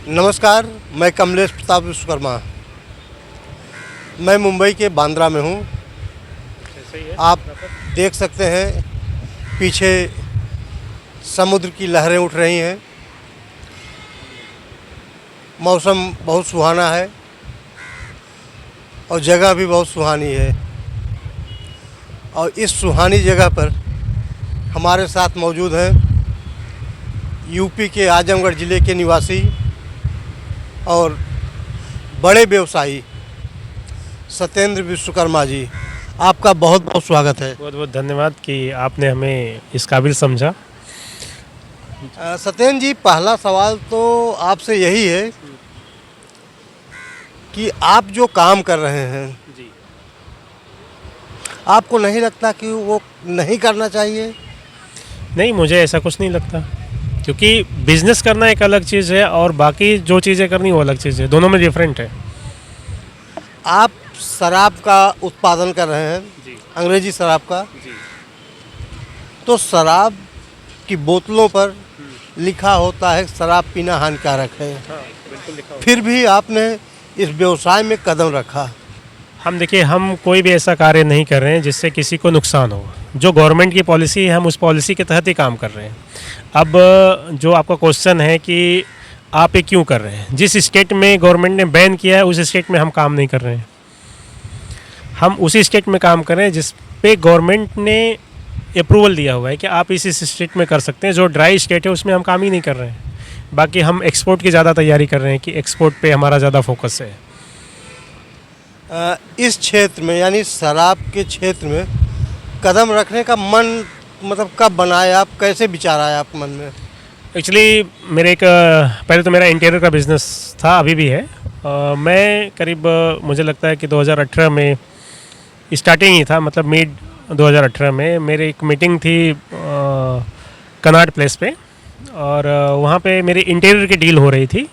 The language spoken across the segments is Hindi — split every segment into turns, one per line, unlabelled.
नमस्कार, मैं कमलेश प्रताप विश्वकर्मा। मैं मुंबई के बांद्रा में हूँ। आप देख सकते हैं पीछे समुद्र की लहरें उठ रही हैं। मौसम बहुत सुहाना है और जगह भी बहुत सुहानी है। और इस सुहानी जगह पर हमारे साथ मौजूद हैं यूपी के आजमगढ़ ज़िले के निवासी और बड़े व्यवसायी सत्येंद्र विश्वकर्मा जी। आपका बहुत बहुत स्वागत है।
बहुत बहुत धन्यवाद कि आपने हमें इस काबिल समझा।
सत्येंद्र जी, पहला सवाल तो आपसे यही है कि आप जो काम कर रहे हैं
जी।
आपको नहीं लगता कि वो नहीं करना चाहिए?
नहीं, मुझे ऐसा कुछ नहीं लगता, क्योंकि बिजनेस करना एक अलग चीज़ है और बाकी जो चीज़ें करनी वो अलग चीज़ है, दोनों में डिफरेंट है।
आप शराब का उत्पादन कर रहे हैं,
जी।
अंग्रेजी शराब का।
जी।
तो शराब की बोतलों पर लिखा होता है शराब पीना हानिकारक है,
हाँ, बिल्कुल लिखा
फिर भी आपने इस व्यवसाय में कदम रखा।
हम कोई भी ऐसा कार्य नहीं कर रहे हैं जिससे किसी को नुकसान हो। जो गवर्नमेंट की पॉलिसी है हम उस पॉलिसी के तहत ही काम कर रहे हैं। अब जो आपका क्वेश्चन है कि आप ये क्यों कर रहे हैं, जिस स्टेट में गवर्नमेंट ने बैन किया है उस स्टेट में हम काम नहीं कर रहे हैं। हम उसी स्टेट में काम कर रहे हैं जिस पे गवर्नमेंट ने अप्रूवल दिया हुआ है कि आप इस स्टेट में कर सकते हैं। जो ड्राई स्टेट है उसमें हम काम ही नहीं कर रहे हैं। बाकी हम एक्सपोर्ट की ज़्यादा तैयारी कर रहे हैं कि एक्सपोर्ट पे हमारा ज़्यादा फोकस है।
इस क्षेत्र में यानी शराब के क्षेत्र में कदम रखने का मन मतलब कब बनाया आप, कैसे विचार आया आपके मन में?
एक्चुअली पहले तो मेरा इंटीरियर का बिज़नेस था, अभी भी है। मैं करीब मुझे लगता है कि 2018 में स्टार्टिंग ही था, मतलब मिड 2018 में मेरी एक मीटिंग थी कनाट प्लेस पे, और वहाँ पे मेरी इंटीरियर की डील हो रही थी।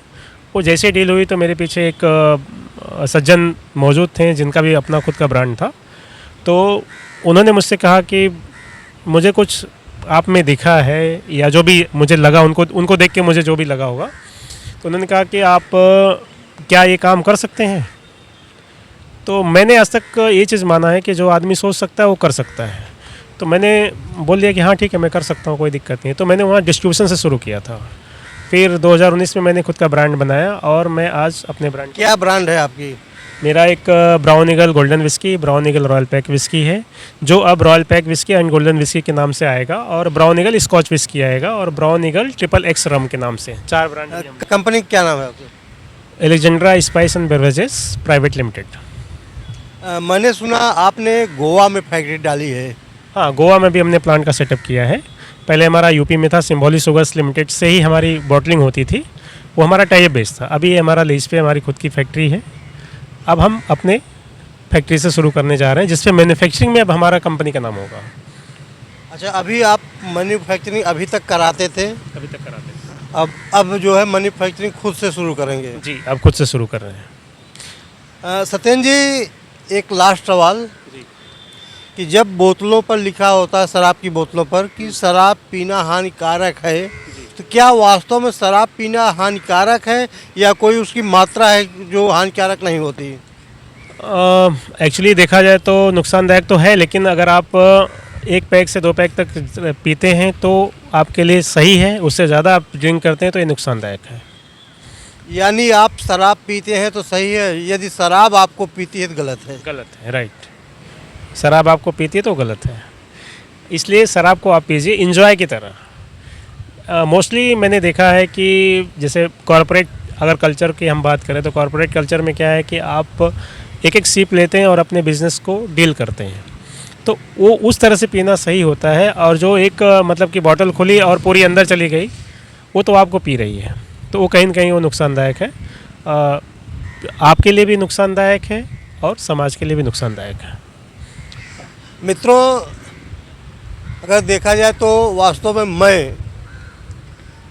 वो जैसे डील हुई तो मेरे पीछे एक सज्जन मौजूद थे जिनका भी अपना खुद का ब्रांड था। तो उन्होंने मुझसे कहा कि मुझे कुछ आप में दिखा है, या जो भी मुझे लगा, उनको देख के मुझे जो भी लगा होगा, तो उन्होंने कहा कि आप क्या ये काम कर सकते हैं। तो मैंने आज तक ये चीज़ माना है कि जो आदमी सोच सकता है वो कर सकता है। तो मैंने बोल दिया कि हाँ ठीक है, मैं कर सकता हूँ, कोई दिक्कत नहीं है। तो मैंने वहाँ डिस्ट्रीब्यूशन से शुरू किया था। फिर 2019 में मैंने खुद का ब्रांड बनाया और मैं आज अपने ब्रांड।
क्या ब्रांड है आपकी?
मेरा एक brown eagle golden whisky, brown eagle royal pack whisky है, जो अब royal pack whisky and golden whisky के नाम से आएगा, और ब्राउन ईगल स्कॉच विस्की आएगा, और brown eagle triple X rum के नाम से। 4 ब्रांड।
कंपनी क्या नाम है आपकी?
Alexandra spice and beverages private limited.
मैंने सुना आपने गोवा में फैक्ट्री डाली है।
हाँ, गोवा में भी हमने प्लांट का सेटअप किया है। पहले हमारा यूपी में था, सिम्बोली शुगर्स लिमिटेड से ही हमारी बॉटलिंग होती थी, वो हमारा टाइप बेस था। अभी हमारा लीज पे हमारी खुद की फैक्ट्री है। अब हम अपने फैक्ट्री से शुरू करने जा रहे हैं, जिसपे मैन्युफैक्चरिंग में अब हमारा कंपनी का नाम होगा।
अच्छा, अभी आप मैन्युफैक्चरिंग अभी तक कराते थे?
अभी तक कराते हैं।
अब जो है मैन्युफैक्चरिंग खुद से शुरू करेंगे?
जी, अब खुद से शुरू कर रहे हैं।
सत्येंद्र जी, एक लास्ट सवाल
जी।
कि जब बोतलों पर लिखा होता है, शराब की बोतलों पर, कि शराब पीना हानिकारक है, तो क्या वास्तव में शराब पीना हानिकारक है या कोई उसकी मात्रा है जो हानिकारक नहीं होती?
एक्चुअली देखा जाए तो नुकसानदायक तो है, लेकिन अगर आप 1 पैक से 2 पैक तक पीते हैं तो आपके लिए सही है। उससे ज़्यादा आप ड्रिंक करते हैं तो ये नुकसानदायक है।
यानी आप शराब पीते हैं तो सही है, यदि शराब आपको पीती है तो गलत है?
गलत है, राइट। शराब आपको पीती है तो गलत है, इसलिए शराब को आप पीजिए इंजॉय की तरह। मोस्टली मैंने देखा है कि जैसे कॉरपोरेट अगर कल्चर की हम बात करें तो कॉरपोरेट कल्चर में क्या है कि आप एक एक सीप लेते हैं और अपने बिजनेस को डील करते हैं, तो वो उस तरह से पीना सही होता है। और जो एक मतलब कि बॉटल खुली और पूरी अंदर चली गई, वो तो आपको पी रही है, तो वो कहीं ना कहीं वो नुकसानदायक है। आपके लिए भी नुकसानदायक है और समाज के लिए भी नुकसानदायक है।
मित्रों, अगर देखा जाए तो वास्तव में मैं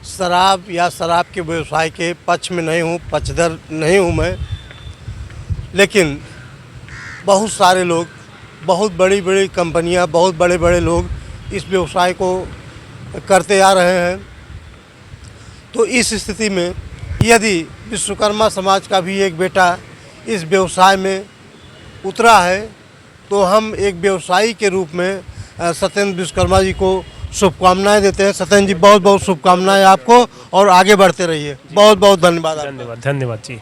शराब या शराब के व्यवसाय के पक्ष में नहीं हूँ, पक्षधर नहीं हूँ मैं, लेकिन बहुत सारे लोग, बहुत बड़ी बड़ी कंपनियाँ, बहुत बड़े बड़े लोग इस व्यवसाय को करते आ रहे हैं। तो इस स्थिति में यदि विश्वकर्मा समाज का भी एक बेटा इस व्यवसाय में उतरा है तो हम एक व्यवसायी के रूप में सत्येंद्र विश्वकर्मा जी को शुभकामनाएं देते हैं। सत्येंद्र जी बहुत बहुत शुभकामनाएं आपको और आगे बढ़ते रहिए। बहुत बहुत धन्यवाद आपका।
धन्यवाद धन्यवाद जी।